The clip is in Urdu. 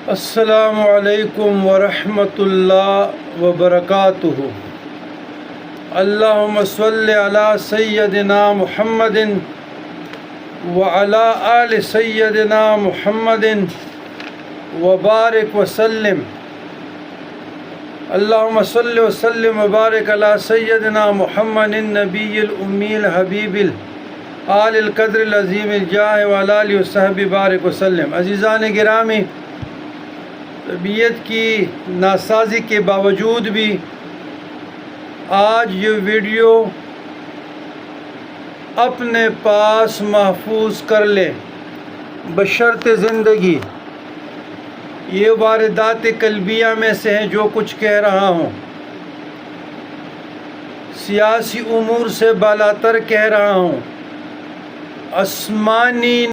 السلام علیکم ورحمۃ اللہ وبرکاتہ۔ اللہم صلی علی سیدنا محمد وعلی آل سیدنا محمد وبارک وسلم۔ اللہم صلی وسلم وبارک علی سیدنا محمد النبی الامی الحبیب آل القدر العظیم الجاہ وعلی آلہ وصحبہ بارک وسلم۔ عزیزان گرامی، طبیعت کی ناسازی کے باوجود بھی آج یہ ویڈیو اپنے پاس محفوظ کر لیں بشرط زندگی۔ یہ واردات قلبیہ میں سے ہیں جو کچھ کہہ رہا ہوں، سیاسی امور سے بالاتر کہہ رہا ہوں، آسمانی